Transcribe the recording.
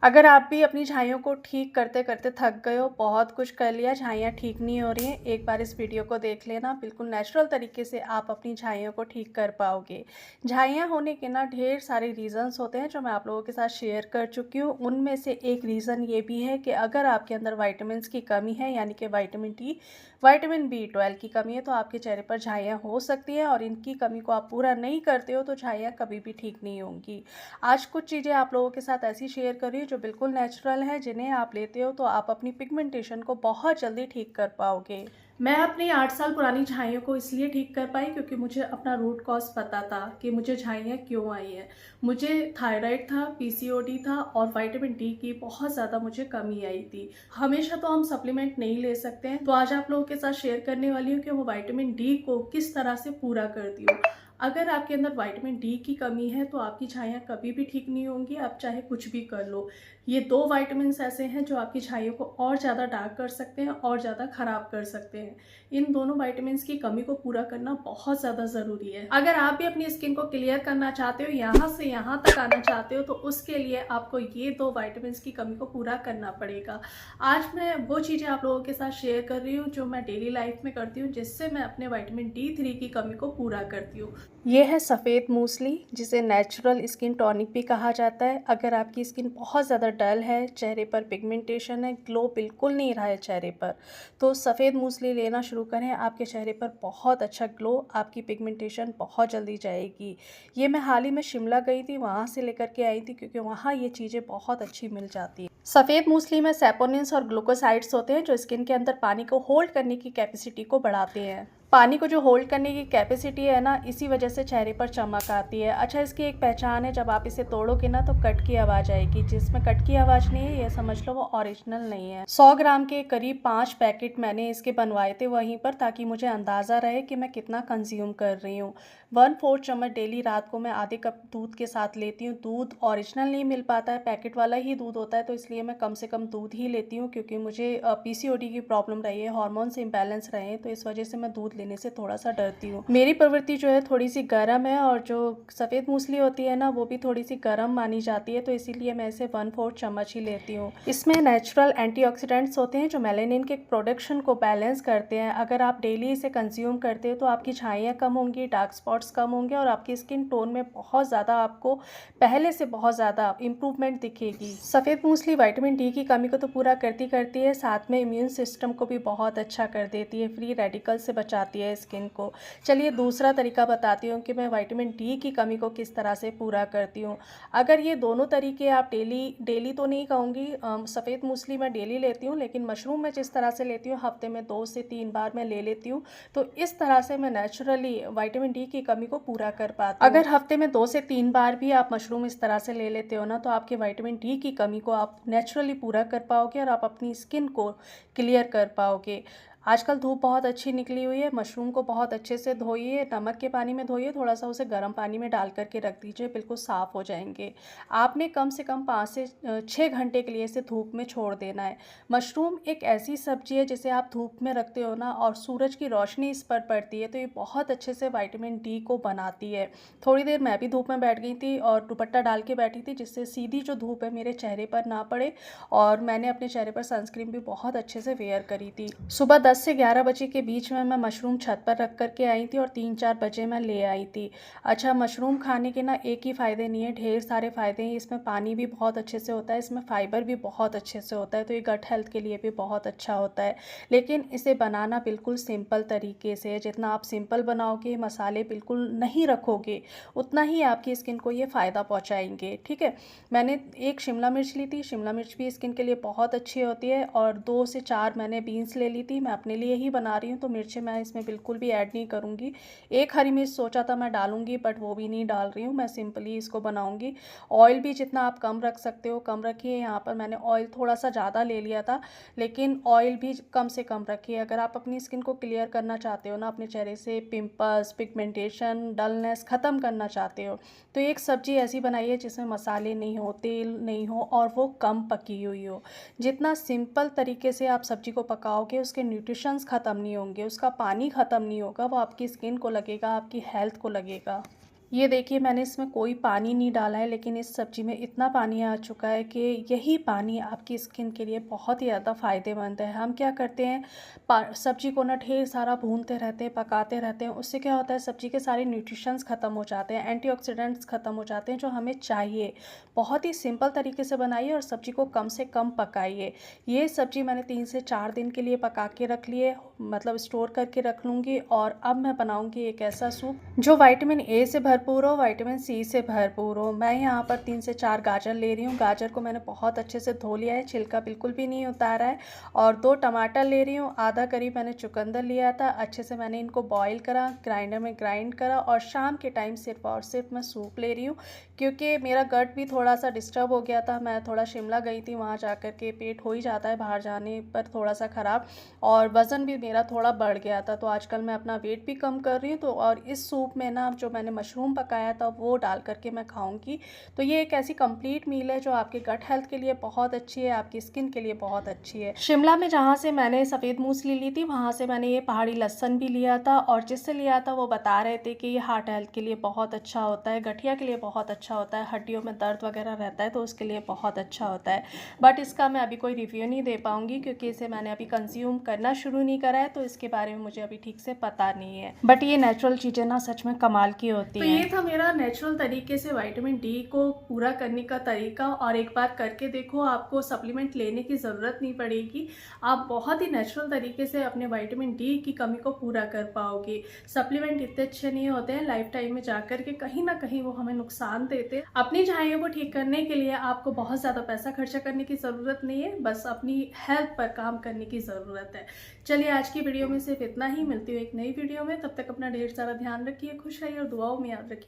अगर आप भी अपनी झाइयों को ठीक करते करते थक गए हो, बहुत कुछ कर लिया, झाइयाँ ठीक नहीं हो रही हैं, एक बार इस वीडियो को देख लेना। बिल्कुल नेचुरल तरीके से आप अपनी झाइयों को ठीक कर पाओगे। झाइयाँ होने के ना ढेर सारे रीज़न्स होते हैं जो मैं आप लोगों के साथ शेयर कर चुकी हूँ। उनमें से एक रीज़न ये भी है कि अगर आपके अंदर वाइटामिन्स की कमी है, यानी कि विटामिन डी, विटामिन B12 की कमी है, तो आपके चेहरे पर झाइयाँ हो सकती हैं और इनकी कमी को आप पूरा नहीं करते हो तो झाइयाँ कभी भी ठीक नहीं होंगी। आज कुछ चीज़ें आप लोगों के साथ ऐसी शेयर कर रही हूँ जो बिल्कुल नेचुरल हैं, जिन्हें आप लेते हो तो आप अपनी पिगमेंटेशन को बहुत जल्दी ठीक कर पाओगे। मैं अपनी 8 साल पुरानी झाइयों को इसलिए ठीक कर पाई क्योंकि मुझे अपना रूट कॉज पता था कि मुझे झाइयाँ क्यों आई हैं। मुझे थायराइड था, पीसीओडी था और विटामिन डी की बहुत ज़्यादा मुझे कमी आई थी। हमेशा तो हम सप्लीमेंट नहीं ले सकते हैं, तो आज आप लोगों के साथ शेयर करने वाली हूँ कि वो विटामिन डी को किस तरह से पूरा करती हूँ। अगर आपके अंदर विटामिन डी की कमी है तो आपकी झाइयाँ कभी भी ठीक नहीं होंगी, आप चाहे कुछ भी कर लो। ये दो विटामिन्स ऐसे हैं जो आपकी झाइयों को और ज़्यादा डार्क कर सकते हैं और ज़्यादा ख़राब कर सकते हैं। इन दोनों विटामिन्स की कमी को पूरा करना बहुत ज़्यादा ज़रूरी है। अगर आप भी अपनी स्किन को क्लियर करना चाहते हो, यहाँ से यहाँ तक आना चाहते हो, तो उसके लिए आपको ये दो विटामिन्स की कमी को पूरा करना पड़ेगा। आज मैं वो चीज़ें आप लोगों के साथ शेयर कर रही हूँ जो मैं डेली लाइफ में करती हूँ, जिससे मैं अपने विटामिन D3 की कमी को पूरा करती हूँ। ये है सफ़ेद मूसली, जिसे नेचुरल स्किन टॉनिक भी कहा जाता है। अगर आपकी स्किन बहुत ज़्यादा डल है, चेहरे पर पिगमेंटेशन है, ग्लो बिल्कुल नहीं रहा है चेहरे पर, तो सफ़ेद मूसली लेना शुरू करें। आपके चेहरे पर बहुत अच्छा ग्लो, आपकी पिगमेंटेशन बहुत जल्दी जाएगी। ये मैं हाल ही में शिमला गई थी, वहाँ से लेकर के आई थी क्योंकि वहाँ ये चीज़ें बहुत अच्छी मिल जाती हैं। सफ़ेद मूसली में सैपोनिन्स और ग्लूकोसाइड्स होते हैं जो स्किन के अंदर पानी को होल्ड करने की कैपेसिटी को बढ़ाते हैं। पानी को जो होल्ड करने की कैपेसिटी है ना, इसी वजह से चेहरे पर चमक आती है। अच्छा, इसकी एक पहचान है, जब आप इसे तोड़ोगे ना तो कट की आवाज़ आएगी। जिसमें कट की आवाज़ नहीं है, ये समझ लो वो ओरिजिनल नहीं है। 100 ग्राम के करीब 5 पैकेट मैंने इसके बनवाए थे वहीं पर, ताकि मुझे अंदाज़ा रहे कि मैं कितना कंज्यूम कर रही हूँ। 1/4 चम्मच डेली रात को मैं आधे कप दूध के साथ लेती हूँ। दूध ओरिजिनल नहीं मिल पाता है, पैकेट वाला ही दूध होता है, तो इसलिए मैं कम से कम दूध ही लेती हूँ क्योंकि मुझे पीसीओडी की प्रॉब्लम रही है, हार्मोन्स इम्बैलेंस रहे हैं, तो इस वजह से मैं दूध लेने से थोड़ा सा डरती हूँ। मेरी प्रवृत्ति जो है थोड़ी सी गर्म है और जो सफ़ेद मूसली होती है ना, वो भी थोड़ी सी गर्म मानी जाती है, तो इसीलिए मैं इसे 1/4 चम्मच ही लेती हूँ। इसमें नेचुरल एंटीऑक्सीडेंट्स होते हैं जो मेलानिन के प्रोडक्शन को बैलेंस करते हैं। अगर आप डेली इसे कंज्यूम करते हो तो आपकी छाइयाँ कम होंगी, डार्क स्पॉट्स कम होंगे और आपकी स्किन टोन में बहुत ज़्यादा, आपको पहले से बहुत ज़्यादा इम्प्रूवमेंट दिखेगी। सफ़ेद मूसली विटामिन डी की कमी को तो पूरा करती करती है, साथ में इम्यून सिस्टम को भी बहुत अच्छा कर देती है, फ्री रेडिकल से बचाती है स्किन को। चलिए दूसरा तरीका बताती हूँ कि मैं विटामिन डी की कमी को किस तरह से पूरा करती हूँ। अगर ये दोनों तरीके आप डेली तो नहीं कहूँगी, सफ़ेद मूसली मैं डेली लेती हूँ, लेकिन मशरूम मैं जिस तरह से लेती हूँ हफ्ते में 2 से 3 बार मैं ले लेती हूँ, तो इस तरह से मैं नेचुरली विटामिन डी की कमी को पूरा कर पाती हूँ। अगर हफ्ते में 2 से 3 बार भी आप मशरूम इस तरह से ले लेते हो ना, तो आपके विटामिन डी की कमी को आप नेचुरली पूरा कर पाओगे और आप अपनी स्किन को क्लियर कर पाओगे। आजकल धूप बहुत अच्छी निकली हुई है, मशरूम को बहुत अच्छे से धोइए, नमक के पानी में धोइए, थोड़ा सा उसे गर्म पानी में डाल करके रख दीजिए, बिल्कुल साफ़ हो जाएंगे। आपने कम से कम 5 से 6 घंटे के लिए इसे धूप में छोड़ देना है। मशरूम एक ऐसी सब्जी है जिसे आप धूप में रखते हो ना और सूरज की रोशनी इस पर पड़ती है, तो ये बहुत अच्छे से विटामिन डी को बनाती है। थोड़ी देर मैं भी धूप में बैठ गई थी और दुपट्टा डाल के बैठी थी, जिससे सीधी जो धूप है मेरे चेहरे पर ना पड़े, और मैंने अपने चेहरे पर सनस्क्रीन भी बहुत अच्छे से वेयर करी थी। सुबह 10 से 11 बजे के बीच में मैं मशरूम छत पर रख कर के आई थी और 3-4 बजे मैं ले आई थी। अच्छा, मशरूम खाने के ना एक ही फ़ायदे नहीं है, ढेर सारे फ़ायदे हैं। इसमें पानी भी बहुत अच्छे से होता है, इसमें फ़ाइबर भी बहुत अच्छे से होता है, तो ये गट हेल्थ के लिए भी बहुत अच्छा होता है। लेकिन इसे बनाना बिल्कुल सिंपल तरीके से है। जितना आप सिंपल बनाओगे, मसाले बिल्कुल नहीं रखोगे, उतना ही आपकी स्किन को ये फ़ायदा पहुँचाएंगे। ठीक है, मैंने एक शिमला मिर्च ली थी, शिमला मिर्च भी स्किन के लिए बहुत अच्छी होती है, और 2 से 4 मैंने बीन्स ले ली थी। मैं अपने लिए ही बना रही हूँ तो मिर्चें मैं इसमें बिल्कुल भी ऐड नहीं करूँगी। एक हरी मिर्च सोचा था मैं डालूँगी, बट वो भी नहीं डाल रही हूँ, मैं सिंपली इसको बनाऊँगी। ऑयल भी जितना आप कम रख सकते हो कम रखिए। यहाँ पर मैंने ऑयल थोड़ा सा ज़्यादा ले लिया था, लेकिन ऑयल भी कम से कम रखिए। अगर आप अपनी स्किन को क्लियर करना चाहते हो ना, अपने चेहरे से पिंपल्स, पिगमेंटेशन, डलनेस ख़त्म करना चाहते हो, तो एक सब्ज़ी ऐसी बनाइए जिसमें मसाले नहीं हो, तेल नहीं हो और वो कम पकी हुई हो। जितना सिंपल तरीके से आप सब्ज़ी को पकाओगे, उसके न्यूट्रिशंस ख़त्म नहीं होंगे, उसका पानी ख़त्म नहीं होगा, वो आपकी स्किन को लगेगा, आपकी हेल्थ को लगेगा। ये देखिए मैंने इसमें कोई पानी नहीं डाला है, लेकिन इस सब्ज़ी में इतना पानी आ चुका है कि यही पानी आपकी स्किन के लिए बहुत ही ज़्यादा फ़ायदेमंद है। हम क्या करते हैं, सब्ज़ी को ना ढेर सारा भूनते रहते हैं, पकाते रहते हैं। उससे क्या होता है, सब्ज़ी के सारे न्यूट्रिशंस ख़त्म हो जाते हैं, एंटीऑक्सीडेंट्स ख़त्म हो जाते हैं जो हमें चाहिए। बहुत ही सिंपल तरीके से बनाइए और सब्ज़ी को कम से कम पकाइए। ये सब्ज़ी मैंने 3 से 4 दिन के लिए पका के रख ली है, मतलब स्टोर करके रख लूँगी। और अब मैं बनाऊँगी एक ऐसा सूप जो विटामिन ए से भरपूर हो, विटामिन सी से भरपूर हो। मैं यहाँ पर 3 से 4 गाजर ले रही हूँ। गाजर को मैंने बहुत अच्छे से धो लिया है, छिलका बिल्कुल भी नहीं उतारा है। और 2 टमाटर ले रही हूँ, आधा करीब मैंने चुकंदर लिया था। अच्छे से मैंने इनको बॉईल करा, ग्राइंडर में ग्राइंड करा और शाम के टाइम सिर्फ और सिर्फ मैं सूप ले रही हूँ, क्योंकि मेरा गट भी थोड़ा सा डिस्टर्ब हो गया था। मैं थोड़ा शिमला गई थी, वहाँ जा कर के पेट हो ही जाता है बाहर जाने पर थोड़ा सा ख़राब, और वज़न भी मेरा थोड़ा बढ़ गया था। तो आजकल मैं अपना वेट भी कम कर रही हूँ। तो और इस सूप में ना जो मैंने मशरूम पकाया था वो डाल करके मैं खाऊंगी। तो ये एक ऐसी कंप्लीट मील है जो आपके गट हेल्थ के लिए बहुत अच्छी है, आपकी स्किन के लिए बहुत अच्छी है। शिमला में जहाँ से मैंने सफ़ेद मूसली ली थी, वहाँ से मैंने ये पहाड़ी लहसुन भी लिया था, और जिससे लिया था वो बता रहे थे कि ये हार्ट हेल्थ के लिए बहुत अच्छा होता है, गठिया के लिए बहुत अच्छा होता है, हड्डियों में दर्द वगैरह रहता है तो उसके लिए बहुत अच्छा होता है। बट इसका मैं अभी कोई रिव्यू नहीं दे पाऊंगी, क्योंकि इसे मैंने अभी कंज्यूम करना शुरू नहीं करा है, तो इसके बारे में मुझे अभी ठीक से पता नहीं है। बट ये नेचुरल चीज़ें ना सच में कमाल की होती हैं। तो ये था मेरा नेचुरल तरीके से विटामिन डी को पूरा करने का तरीका। और एक बार करके देखो, आपको सप्लीमेंट लेने की ज़रूरत नहीं पड़ेगी। आप बहुत ही नेचुरल तरीके से अपने विटामिन डी की कमी को पूरा कर पाओगे। सप्लीमेंट इतने अच्छे नहीं होते हैं, लाइफ टाइम में जाकर के कहीं ना कहीं वो हमें नुकसान देते हैं। अपनी झाइयों को ठीक करने के लिए आपको बहुत ज़्यादा पैसा खर्चा करने की ज़रूरत नहीं है, बस अपनी हेल्थ पर काम करने की ज़रूरत है। चलिए आज की वीडियो में सिर्फ इतना ही, मिलती हूँ एक नई वीडियो में। तब तक अपना ढेर सारा ध्यान रखिए, खुश रहिए और दुआओं में याद रखिए।